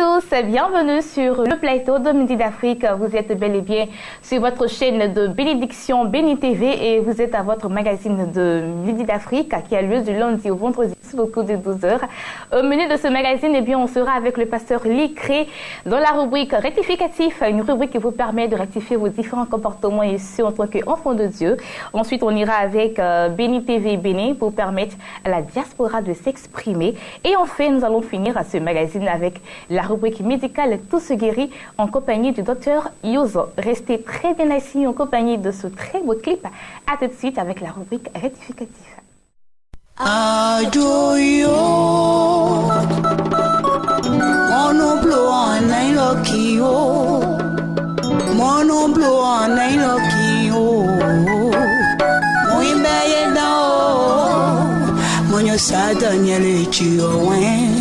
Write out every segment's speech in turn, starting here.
tous, bienvenue sur le plateau de Midi d'Afrique. Vous êtes bel et bien sur votre chaîne de bénédiction Béni TV et vous êtes à votre magazine de Midi d'Afrique qui a lieu du lundi au vendredi au cours de 12 heures. Au menu de ce magazine, eh bien, on sera avec le pasteur Licré dans la rubrique rectificatif, une rubrique qui vous permet de rectifier vos différents comportements et ce en tant qu'enfant de Dieu. Ensuite, on ira avec Béni TV Béni pour permettre à la diaspora de s'exprimer. Et enfin, nous allons finir ce magazine avec la rubrique médicale Tout se guérit en compagnie du docteur Yozo. Restez très bien assis en compagnie de ce très beau clip. À tout de suite avec la rubrique rectificative. Ajoyo Mono blow on Nailokio Mono blow on Nailokio Moimbe Yedao Monyo Sadanyele Chiowen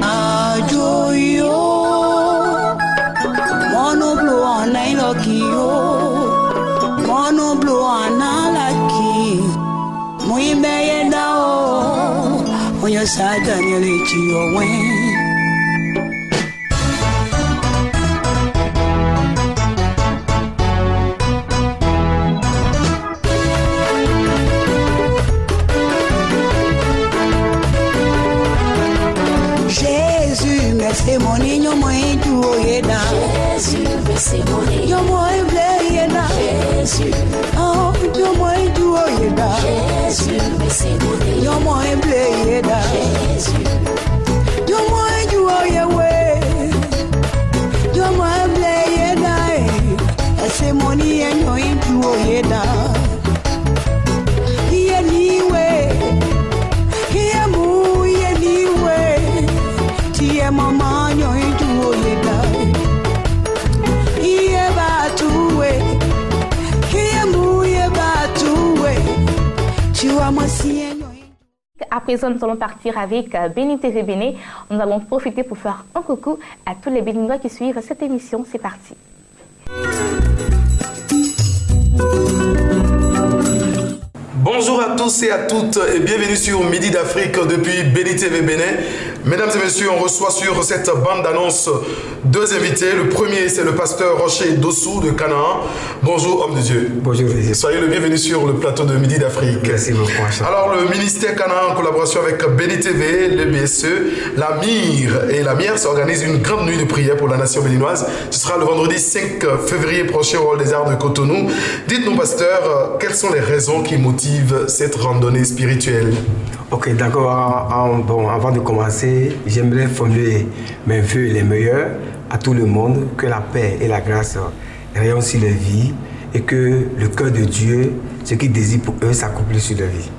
Ajoyo Mono blow on Nailokio Mono blow on Nalaki Moimbe Yedao Monyo Sadanyele Chiowen c'est mon niño moi tu oyeda Jésus c'est mon niño moi bleyeda Jésus oh tu moi tu oyeda Jésus c'est mon niño moi bleyeda Jésus tu moi tu oyewe tu moi bleyeda c'est mon niño tu oyeda yeniwe yemu yeniwe tie mama À présent, nous allons partir avec Béni TV Béni. Nous allons profiter pour faire un coucou à tous les Béninois qui suivent cette émission. C'est parti. Bonjour à tous et à toutes et bienvenue sur Midi d'Afrique depuis Béni TV Bénin. Mesdames et messieurs, on reçoit sur cette bande d'annonce deux invités. Le premier, c'est le pasteur Rocher Dossou de Canaan. Bonjour, homme de Dieu. Bonjour, soyez le bienvenu sur le plateau de Midi d'Afrique. Merci beaucoup. Alors, le ministère Canaan, en collaboration avec Béni TV, le BSE, la MIR et la MIR s'organise une grande nuit de prière pour la nation béninoise. Ce sera le vendredi 5 février prochain au Hall des Arts de Cotonou. Dites-nous, pasteur, quelles sont les raisons qui motivent cette randonnée spirituelle? Ok, d'accord. Bon, avant de commencer, j'aimerais formuler mes vœux les meilleurs à tout le monde, que la paix et la grâce rayonnent sur leur vie et que le cœur de Dieu, ce qu'il désire pour eux, s'accomplisse sur leur vie.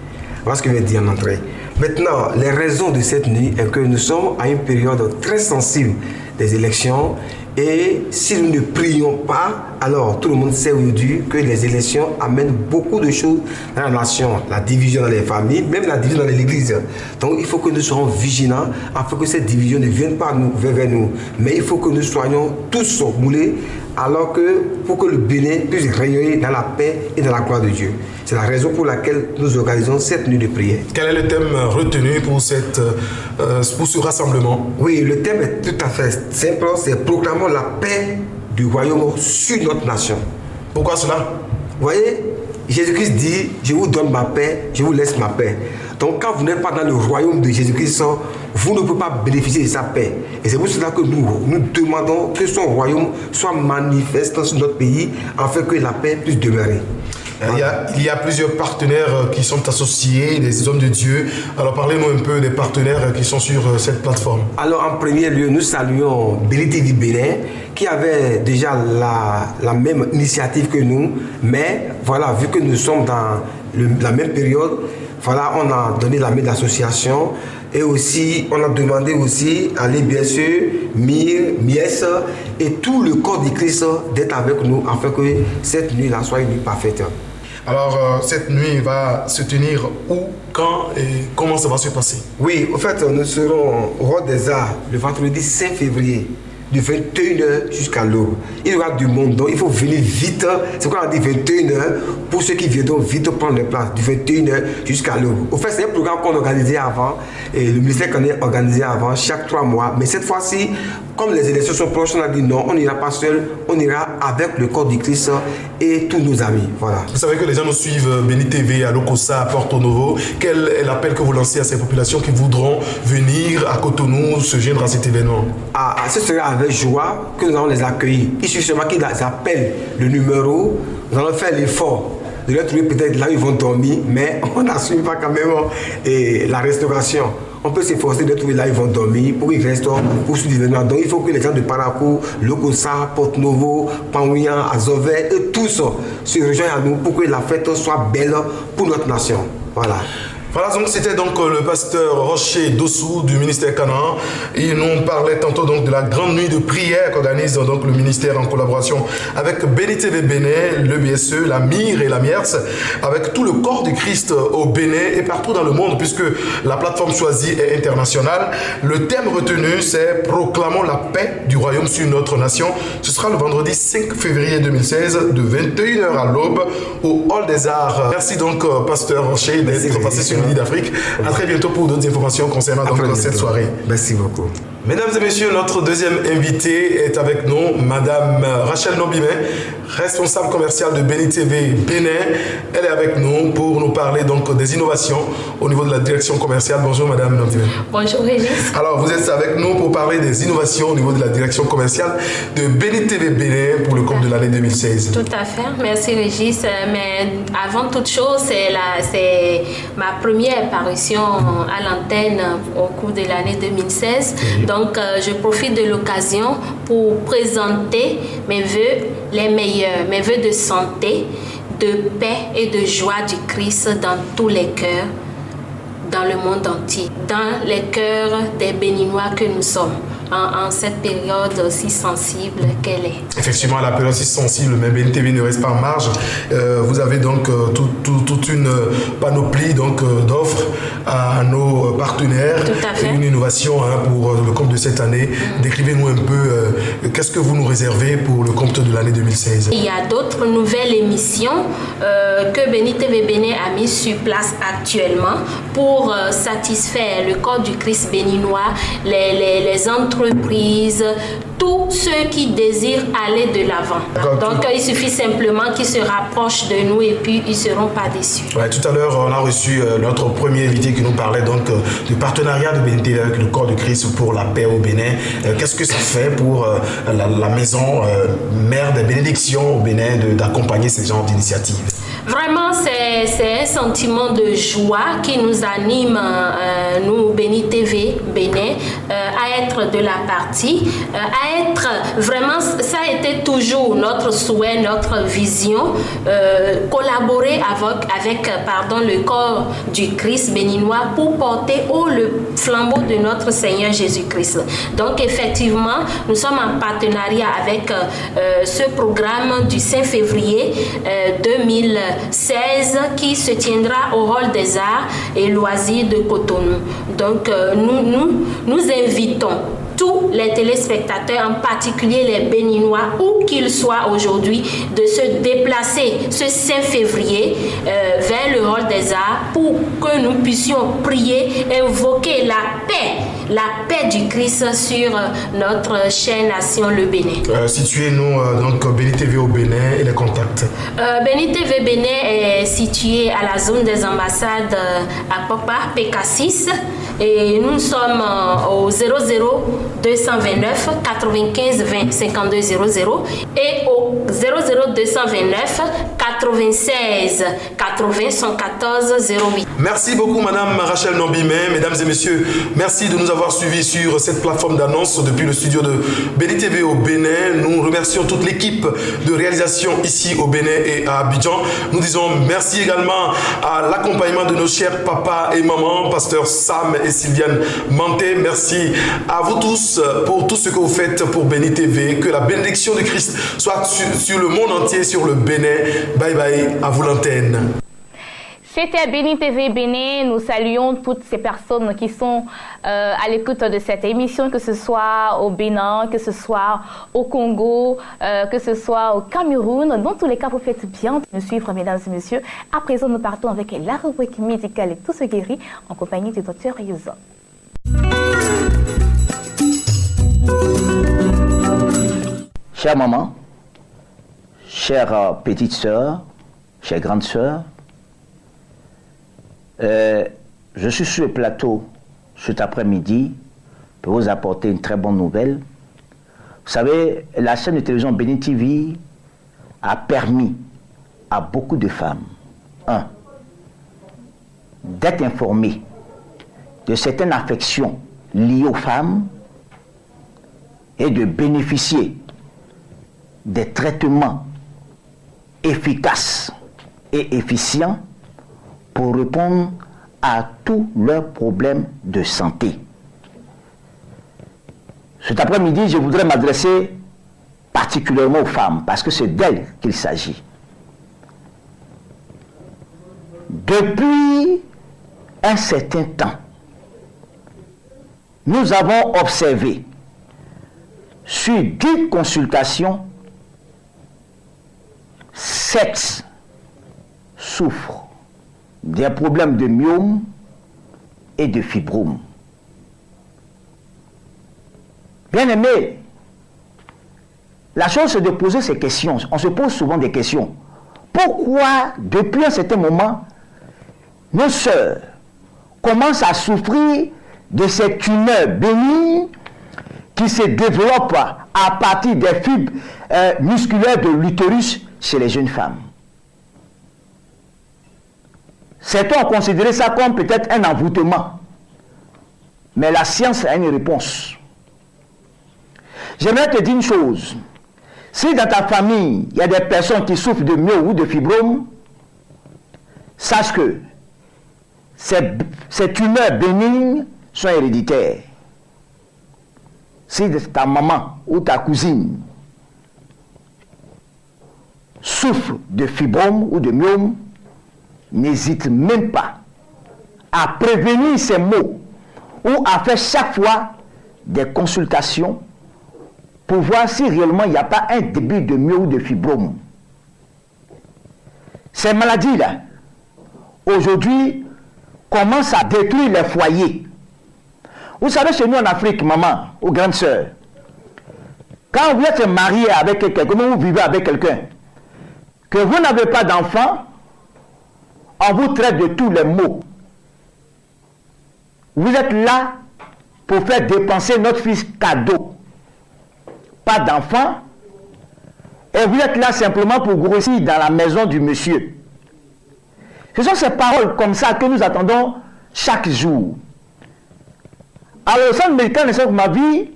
Voilà ce que je vais dire en entrée. Maintenant, les raisons de cette nuit est que nous sommes à une période très sensible des élections et si nous ne prions pas, alors tout le monde sait aujourd'hui que les élections amènent beaucoup de choses dans la nation, la division dans les familles, même la division dans l'église. Donc il faut que nous soyons vigilants afin que cette division ne vienne pas vers nous. Mais il faut que nous soyons tous moulés alors que pour que le Bénin puisse rayonner dans la paix et dans la gloire de Dieu. C'est la raison pour laquelle nous organisons cette nuit de prière. Quel est le thème retenu pour ce rassemblement? Oui, le thème est tout à fait simple, c'est proclamons la paix du royaume sur notre nation. Pourquoi cela? Vous voyez, Jésus-Christ dit, je vous donne ma paix, je vous laisse ma paix. Donc quand vous n'êtes pas dans le royaume de Jésus-Christ, vous ne pouvez pas bénéficier de sa paix. Et c'est pour cela que nous demandons que son royaume soit manifeste sur notre pays afin que la paix puisse demeurer. Il y a plusieurs partenaires qui sont associés, des hommes de Dieu. Alors parlez-nous un peu des partenaires qui sont sur cette plateforme. Alors en premier lieu, nous saluons Béni TV Bénin qui avait déjà la même initiative que nous. Mais voilà, vu que nous sommes dans la même période, voilà, on a donné la main de l'association et aussi on a demandé aussi à l'IBSE, MIR, MIES et tout le corps du Christ d'être avec nous afin que cette nuit-là soit une nuit parfaite. Alors, cette nuit va se tenir où, quand et comment ça va se passer? Oui, en fait, nous serons au Hall des Arts le vendredi 5 février de 21h jusqu'à l'aube. Il y aura du monde, donc il faut venir vite. C'est quoi on dit 21h pour ceux qui viendront vite prendre les places, du 21h jusqu'à l'aube. Au fait, c'est un programme qu'on organisait avant, et le ministère qu'on a organisé avant, chaque 3 mois. Mais cette fois-ci, comme les élections sont proches, on a dit non, on n'ira pas seul, on ira avec le corps du Christ et tous nos amis. Voilà. Vous savez que les gens nous suivent, Béni TV, à Lokossa, à Porto Novo. Quel est l'appel que vous lancez à ces populations qui voudront venir à Cotonou se joindre à cet événement? Ce sera avec joie que nous allons les accueillir. Il suffit seulement qu'ils appellent le numéro. Nous allons faire l'effort de les trouver peut-être là où ils vont dormir, mais on n'assume pas quand même la restauration. On peut s'efforcer de trouver là où ils vont dormir pour qu'ils restent pour ce événement. Donc il faut que les gens de Parakou, Lokossa, Porto Novo, Panouian, Azové et tous se rejoignent à nous pour que la fête soit belle pour notre nation. Voilà. Voilà, donc c'était donc le pasteur Rocher Dossou du ministère Canaan. Il nous parlait tantôt donc de la grande nuit de prière qu'organise donc le ministère en collaboration avec Béni TV Bénin, le BSE, la MIR et la MIERS, avec tout le corps du Christ au Bénin et partout dans le monde, puisque la plateforme choisie est internationale. Le thème retenu, c'est Proclamons la paix du royaume sur notre nation. Ce sera le vendredi 5 février 2016 de 21h à l'aube au Hall des Arts. Merci donc pasteur Rocher d'être passé sur Midi d'Afrique. À très bientôt pour d'autres informations concernant donc cette soirée. Merci beaucoup. Mesdames et messieurs, notre deuxième invitée est avec nous, Madame Rachel Nobimé, responsable commerciale de Béni TV Bénin. Elle est avec nous pour nous parler donc des innovations au niveau de la direction commerciale. Bonjour Madame Nobimé. Bonjour Régis. Alors vous êtes avec nous pour parler des innovations au niveau de la direction commerciale de Béni TV Bénin pour le compte de l'année 2016. Tout à fait, merci Régis. Mais avant toute chose, c'est ma première apparition à l'antenne au cours de l'année 2016. Donc, je profite de l'occasion pour présenter mes vœux les meilleurs, mes vœux de santé, de paix et de joie du Christ dans tous les cœurs, dans le monde entier, dans les cœurs des Béninois que nous sommes. En cette période aussi sensible qu'elle est. Effectivement, la période si sensible, mais Béni TV ne reste pas en marge. Vous avez donc toute une panoplie d'offres à nos partenaires. Tout à fait. Une innovation pour le compte de cette année. Décrivez-nous un peu qu'est-ce que vous nous réservez pour le compte de l'année 2016. Il y a d'autres nouvelles émissions que Béni TV Bénin a mis sur place actuellement pour satisfaire le corps du Christ béninois, les entreprises, tous ceux qui désirent aller de l'avant. Donc il suffit simplement qu'ils se rapprochent de nous et puis ils ne seront pas déçus. Ouais, tout à l'heure, on a reçu notre premier invité qui nous parlait donc du partenariat de Béni TV avec le corps du Christ pour la paix au Bénin. Qu'est-ce que ça fait pour la maison mère des bénédictions au Bénin d'accompagner ces genres d'initiatives? Vraiment, c'est un sentiment de joie qui nous anime, nous, Béni TV Bénin, à être de la partie, à être vraiment, ça a été toujours notre souhait, notre vision, collaborer avec le corps du Christ béninois pour porter haut le flambeau de notre Seigneur Jésus-Christ. Donc, effectivement, nous sommes en partenariat avec ce programme du 5 février 2016 qui se tiendra au Hall des Arts et Loisirs de Cotonou. Donc, nous invitons tous les téléspectateurs, en particulier les Béninois, où qu'ils soient aujourd'hui, de se déplacer ce 5 février vers le Hall des Arts pour que nous puissions prier, invoquer la paix du Christ sur notre chère nation, le Bénin. Situez-nous donc Béni TV au Bénin et les contacts. Béni TV Bénin est situé à la zone des ambassades à Popa, PK6, et nous sommes au 00 229 95 20 52 00 et au 00 229 96 80 114 08. Merci beaucoup Madame Rachel Nobimé. Mesdames et messieurs, merci de nous avoir suivis sur cette plateforme d'annonce depuis le studio de Béni TV au Bénin. Nous remercions toute l'équipe de réalisation ici au Bénin et à Abidjan. Nous disons merci également à l'accompagnement de nos chers papas et mamans, pasteur Sam et Sylviane Manté. Merci à vous tous pour tout ce que vous faites pour Béni TV. Que la bénédiction de Christ soit sur le monde entier, sur le Bénin. Bye bye, à vous l'antenne. C'était Béni TV Bénin. Nous saluons toutes ces personnes qui sont à l'écoute de cette émission, que ce soit au Bénin, que ce soit au Congo, que ce soit au Cameroun. Dans tous les cas, vous faites bien de nous suivre, mesdames et messieurs. À présent, nous partons avec la rubrique médicale et tout se guérit en compagnie du docteur Yuzo. Chère maman, chère petite sœur, chère grande sœur, je suis sur le plateau cet après-midi pour vous apporter une très bonne nouvelle. Vous savez, la chaîne de télévision Béni TV a permis à beaucoup de femmes, d'être informées de certaines affections liées aux femmes et de bénéficier des traitements efficaces et efficients pour répondre à tous leurs problèmes de santé. Cet après-midi, je voudrais m'adresser particulièrement aux femmes, parce que c'est d'elles qu'il s'agit. Depuis un certain temps, nous avons observé sur 10 consultations, 7 souffrent des problèmes de myome et de fibrome. Bien aimé, la chose c'est de poser ces questions. On se pose souvent des questions. Pourquoi, depuis un certain moment, nos sœurs commencent à souffrir de cette tumeur bénigne qui se développe à partir des fibres musculaires de l'utérus chez les jeunes femmes? Certains ont considéré ça comme peut-être un envoûtement. Mais la science a une réponse. J'aimerais te dire une chose. Si dans ta famille, il y a des personnes qui souffrent de myome ou de fibrome, sache que ces tumeurs bénignes sont héréditaires. Si ta maman ou ta cousine souffre de fibrome ou de myome, n'hésite même pas à prévenir ces maux ou à faire chaque fois des consultations pour voir si réellement il n'y a pas un début de myome ou de fibrome. Ces maladies-là, aujourd'hui, commencent à détruire les foyers. Vous savez, chez nous en Afrique, maman ou grande sœur, quand vous êtes marié avec quelqu'un, comment vous vivez avec quelqu'un, que vous n'avez pas d'enfant, on vous traite de tous les maux. Vous êtes là pour faire dépenser notre fils cadeau. Pas d'enfant. Et vous êtes là simplement pour grossir dans la maison du monsieur. Ce sont ces paroles comme ça que nous attendons chaque jour. Alors, le centre médical de ma vie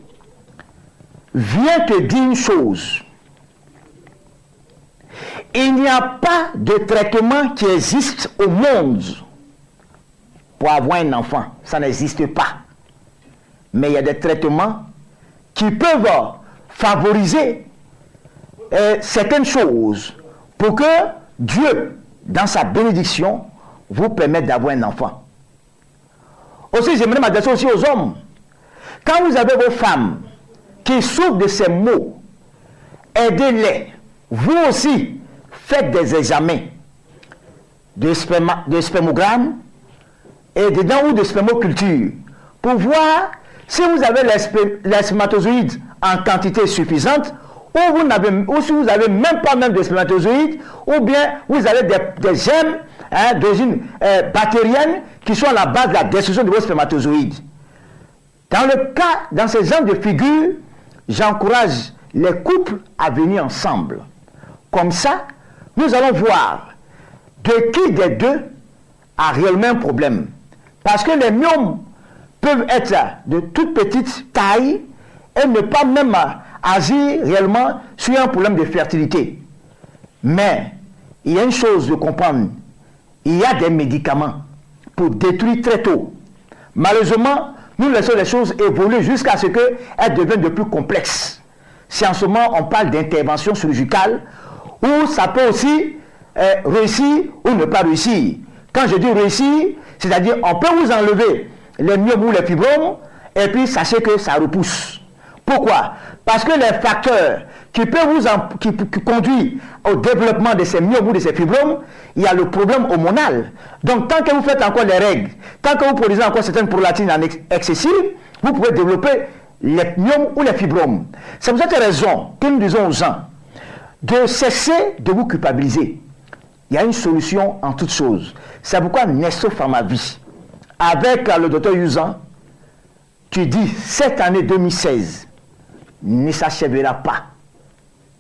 vient te dire une chose. Il n'y a pas de traitement qui existe au monde pour avoir un enfant. Ça n'existe pas. Mais il y a des traitements qui peuvent favoriser certaines choses pour que Dieu, dans sa bénédiction, vous permette d'avoir un enfant. Aussi, j'aimerais m'adresser aussi aux hommes. Quand vous avez vos femmes qui souffrent de ces maux, aidez-les. Vous aussi, faites des examens de spermogramme et de dents ou de spermoculture pour voir si vous avez les spermatozoïdes en quantité suffisante ou si vous n'avez même pas de spermatozoïdes, ou bien vous avez des germes d'origine bactérienne qui sont à la base de la destruction de vos spermatozoïdes. Dans ce genre de figure, j'encourage les couples à venir ensemble. Comme ça, nous allons voir de qui des deux a réellement un problème. Parce que les myomes peuvent être de toute petite taille et ne pas même agir réellement sur un problème de fertilité. Mais il y a une chose de comprendre. Il y a des médicaments pour détruire très tôt. Malheureusement, nous laissons les choses évoluer jusqu'à ce qu'elles deviennent de plus complexes. Si en ce moment on parle d'intervention chirurgicale, où ça peut aussi réussir ou ne pas réussir. Quand je dis réussir, c'est-à-dire on peut vous enlever les myomes ou les fibromes, et puis sachez que ça repousse. Pourquoi? Parce que les facteurs qui peuvent qui conduisent au développement de ces myomes ou de ces fibromes, il y a le problème hormonal. Donc tant que vous faites encore les règles, tant que vous produisez encore certaines prolatines excessives, vous pouvez développer les myomes ou les fibromes. C'est pour cette raison que nous disons aux gens de cesser de vous culpabiliser. Il y a une solution en toutes choses. C'est pourquoi Nesto Pharmavie, avec le docteur Yuzan, tu dis cette année 2016 ne s'achèvera pas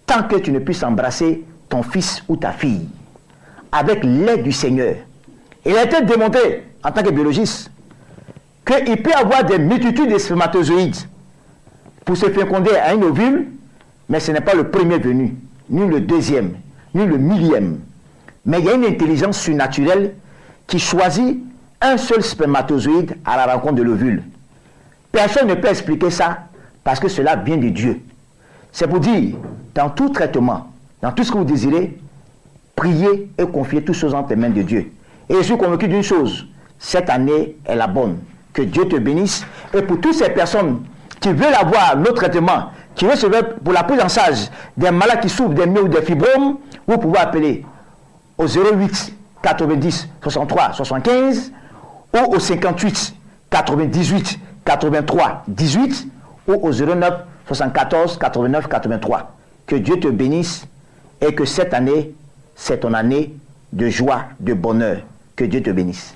tant que tu ne puisses embrasser ton fils ou ta fille avec l'aide du Seigneur. Il a été démontré en tant que biologiste qu'il peut y avoir des multitudes de spermatozoïdes pour se féconder à un ovule, mais ce n'est pas le premier venu, ni le deuxième, ni le millième. Mais il y a une intelligence surnaturelle qui choisit un seul spermatozoïde à la rencontre de l'ovule. Personne ne peut expliquer ça parce que cela vient de Dieu. C'est pour dire, dans tout traitement, dans tout ce que vous désirez, priez et confiez toutes choses entre les mains de Dieu. Et je suis convaincu d'une chose, cette année est la bonne. Que Dieu te bénisse. Et pour toutes ces personnes qui veulent avoir le traitement, qui veulent se faire pour la prise en charge des malades qui souffrent des myomes ou des fibromes, vous pouvez appeler au 08 90 63 75 ou au 58 98 83 18 ou au 09 74 89 83. Que Dieu te bénisse et que cette année, c'est ton année de joie, de bonheur. Que Dieu te bénisse.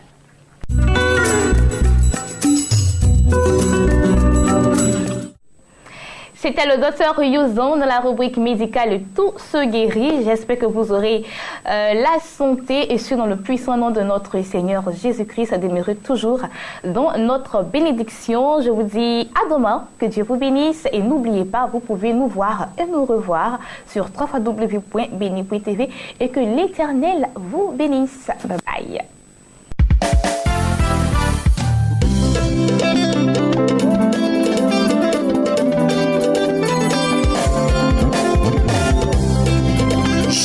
C'était le docteur Yuzan dans la rubrique médicale Tout se guérit. J'espère que vous aurez la santé et ce dans le puissant nom de notre Seigneur Jésus-Christ. Ça demeure toujours dans notre bénédiction. Je vous dis à demain. Que Dieu vous bénisse. Et n'oubliez pas, vous pouvez nous voir et nous revoir sur www.beni.tv et que l'Éternel vous bénisse. Bye bye.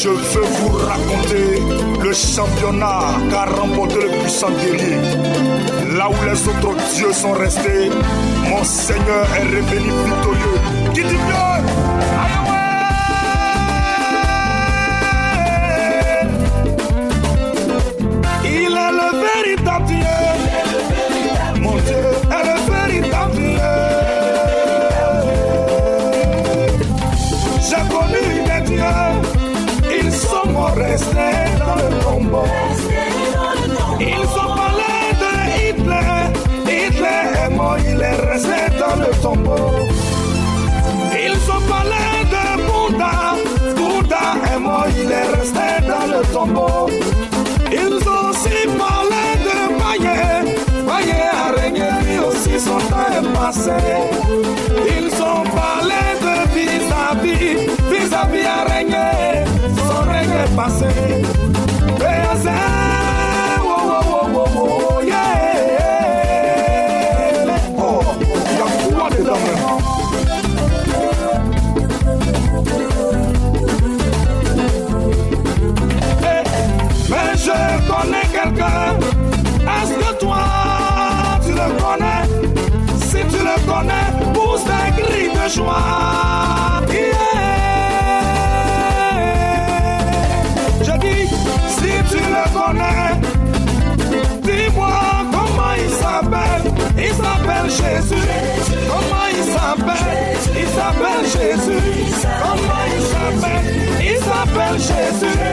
Je veux vous raconter le championnat qu'a remporté le puissant guerrier. Là où les autres dieux sont restés, mon Seigneur est revenu victorieux. Qui dit bien? Il est le véritable Dieu. Mon Dieu est le véritable Dieu. J'ai connu des dieux. Ils sont morts restés dans le tombeau. Ils ont parlé de Hitler. Hitler est mort, il est resté dans le tombeau. Ils ont parlé de Bouddha. Bouddha est mort, il est resté dans le tombeau. Ils ont aussi parlé de Maïe. Maïe a régné, lui aussi son temps est passé. Ils ont parlé de vis-à-vis. Vis-à-vis a régné. Son règne est passé. Oh, il y a quoi dedans maintenant? Mais je connais quelqu'un. Est-ce que toi, tu le connais? Si tu le connais, pousse des cris de joie. Je dis, si tu le connais, dis-moi comment il s'appelle. Il s'appelle Jésus. Comment il s'appelle? Il s'appelle Jésus. Comment il s'appelle? Il s'appelle Jésus.